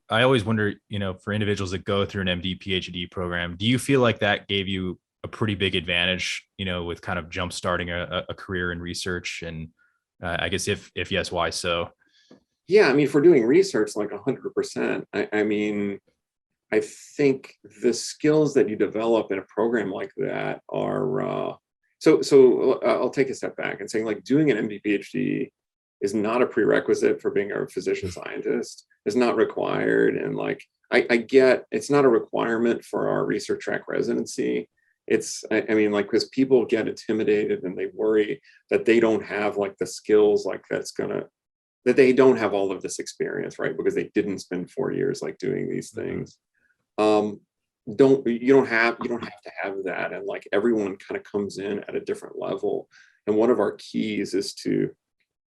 I always wonder, for individuals that go through an MD PhD program, do you feel like that gave you a pretty big advantage, with kind of jump starting a career in research? And I guess if yes, why so? Yeah, I mean, if we're doing research, like 100%. I mean, I think the skills that you develop in a program like that are I'll take a step back and saying like doing an MD PhD is not a prerequisite for being a physician scientist. It's not required, and like I get it's not a requirement for our research track residency. I mean, like, because people get intimidated and they worry that they don't have like the skills like that they don't have all of this experience, right? Because they didn't spend 4 years like doing these Mhm. things. um you don't have to have that, and like everyone kind of comes in at a different level, and one of our keys is to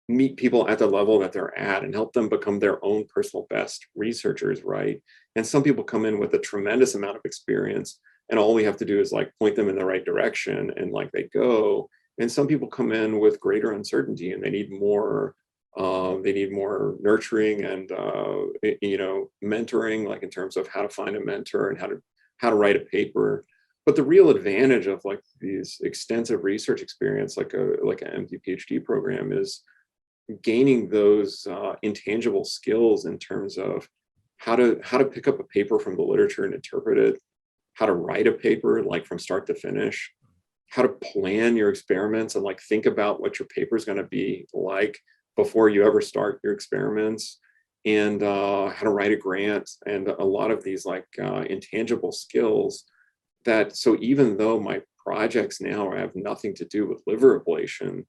meet people at the level that they're at and help them become their own personal best researchers, right? And some people come in with a tremendous amount of experience, and all we have to do is like point them in the right direction, and like they go. And some people come in with greater uncertainty, and they need more nurturing and mentoring, like in terms of how to find a mentor and how to write a paper. But the real advantage of like these extensive research experience, like an MD PhD program, is gaining those intangible skills in terms of how to pick up a paper from the literature and interpret it, how to write a paper like from start to finish, how to plan your experiments and like think about what your paper is going to be like before you ever start your experiments, and how to write a grant, and a lot of these like intangible skills that, so even though my projects now have nothing to do with liver ablation,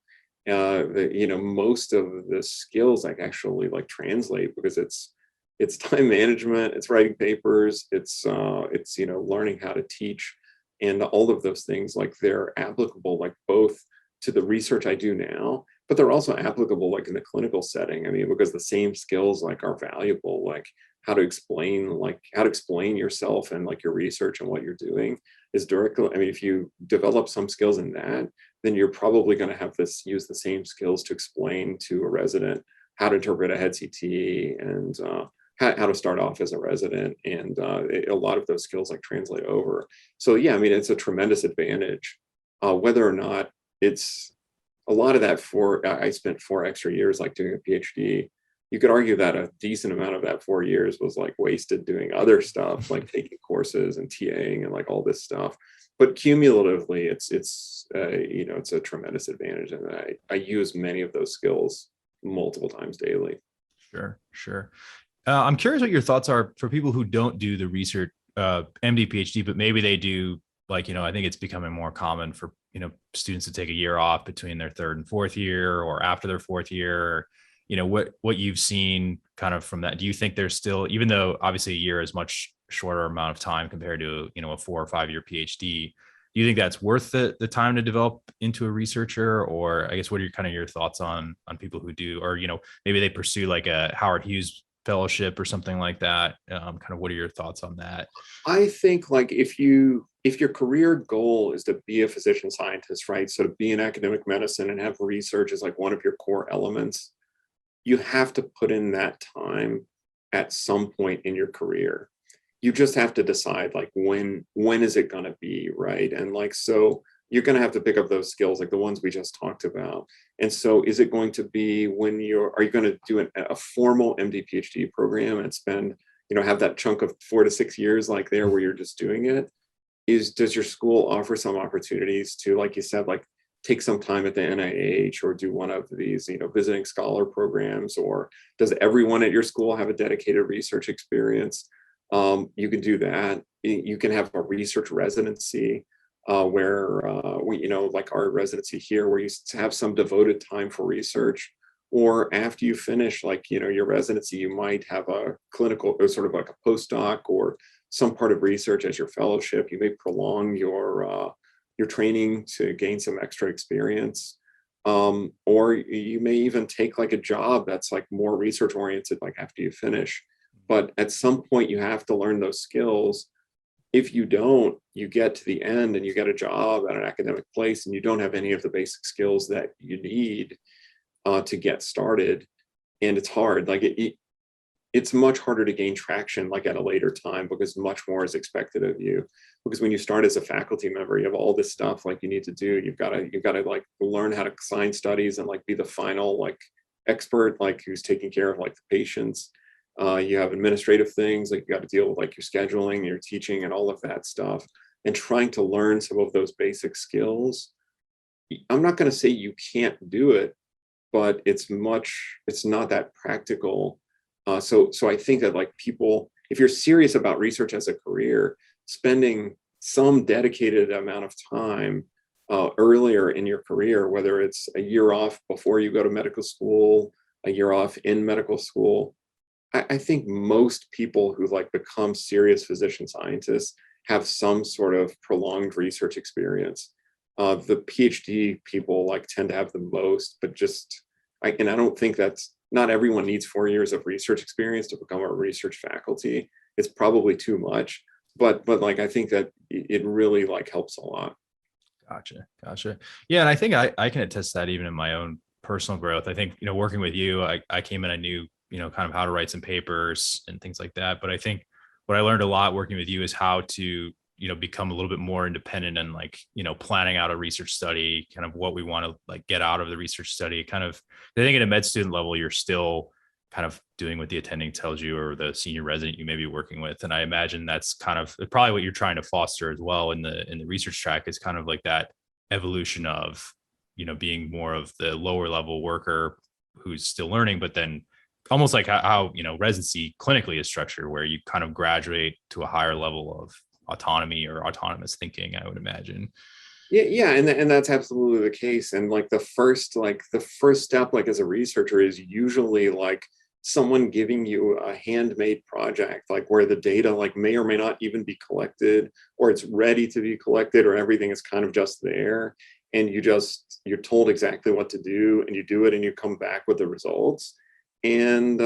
most of the skills like actually like translate, because it's time management, it's writing papers, it's learning how to teach, and all of those things, like they're applicable like both to the research I do now, but they're also applicable like in the clinical setting. I mean, because the same skills like are valuable, like how to explain yourself and like your research and what you're doing is directly. I mean, if you develop some skills in that, then you're probably going to have this use the same skills to explain to a resident how to interpret a head CT, and how to start off as a resident, and a lot of those skills like translate over. So yeah, I mean, it's a tremendous advantage. Whether or not it's a lot of that, for I spent 4 extra years like doing a PhD. You could argue that a decent amount of that 4 years was like wasted doing other stuff, like taking courses and TAing and like all this stuff. But cumulatively, it's a tremendous advantage, and I use many of those skills multiple times daily. Sure, sure. I'm curious what your thoughts are for people who don't do the research MD PhD, but maybe they do. Like, I think it's becoming more common for students to take a year off between their third and fourth year, or after their fourth year. What you've seen kind of from that. Do you think there's still, even though obviously a year is much shorter amount of time compared to a 4 or 5 year PhD, do you think that's worth the time to develop into a researcher? Or I guess what are your thoughts on people who do, or maybe they pursue like a Howard Hughes fellowship or something like that? Kind of what are your thoughts on that? I think like if your career goal is to be a physician scientist, right? So to be in academic medicine and have research as like one of your core elements, you have to put in that time at some point in your career. You just have to decide like when is it going to be, right? And like, so you're going to have to pick up those skills like the ones we just talked about. And so is it going to be are you going to do a formal MD PhD program and spend, have that chunk of 4 to 6 years like there where you're just doing it? Does your school offer some opportunities to, like you said, like take some time at the NIH or do one of these, visiting scholar programs? Or does everyone at your school have a dedicated research experience? You can do that. You can have a research residency, where like our residency here, where you have some devoted time for research. Or after you finish, like your residency, you might have a clinical, or sort of like a postdoc, or some part of research as your fellowship. You may prolong your training to gain some extra experience. Or you may even take like a job that's like more research oriented, like after you finish. But at some point, you have to learn those skills. If you don't, you get to the end and you get a job at an academic place and you don't have any of the basic skills that you need to get started. And it's hard. Like it's much harder to gain traction like at a later time because much more is expected of you. Because when you start as a faculty member, you have all this stuff like you need to do. You've got to like learn how to assign studies and like be the final like expert, like who's taking care of like the patients. You have administrative things like you got to deal with like your scheduling, your teaching, and all of that stuff. And trying to learn some of those basic skills. I'm not going to say you can't do it, but it's not that practical. So I think that like people, if you're serious about research as a career, spending some dedicated amount of time earlier in your career, whether it's a year off before you go to medical school, a year off in medical school, I think most people who like become serious physician scientists have some sort of prolonged research experience. The PhD people like tend to have the most, but and I don't think that's not everyone needs 4 years of research experience to become a research faculty. It's probably too much, but like I think that it really like helps a lot. Gotcha. Yeah, and I think I can attest to that even in my own personal growth. I think, working with you, I came in, I knew, kind of how to write some papers and things like that. But I think what I learned a lot working with you is how to, become a little bit more independent and like, planning out a research study, kind of what we want to like get out of the research study. Kind of, I think at a med student level, you're still kind of doing what the attending tells you or the senior resident you may be working with. And I imagine that's kind of probably what you're trying to foster as well in the research track, is kind of like that evolution of, being more of the lower level worker who's still learning, but then almost like how residency clinically is structured, where you kind of graduate to a higher level of autonomy or autonomous thinking, I would imagine. Yeah, and that's absolutely the case. And like the first step, like as a researcher, is usually like someone giving you a handmade project, like where the data like may or may not even be collected, or it's ready to be collected, or everything is kind of just there, and you're told exactly what to do, and you do it, and you come back with the results, and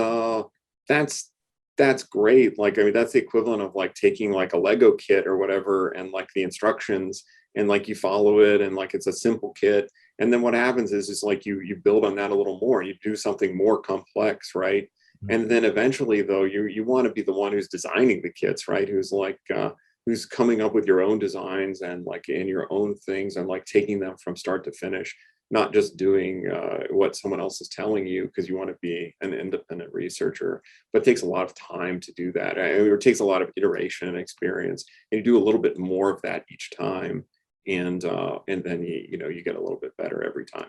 that's that's great. Like I mean, that's the equivalent of like taking like a Lego kit or whatever, and like the instructions and like you follow it and like it's a simple kit, and then what happens is like you build on that a little more, you do something more complex, right? And then eventually though you want to be the one who's designing the kits, right? Who's coming up with your own designs and like in your own things and like taking them from start to finish, not just doing what someone else is telling you because you want to be an independent researcher. But it takes a lot of time to do that. I mean, it takes a lot of iteration and experience, and you do a little bit more of that each time, and then you get a little bit better every time.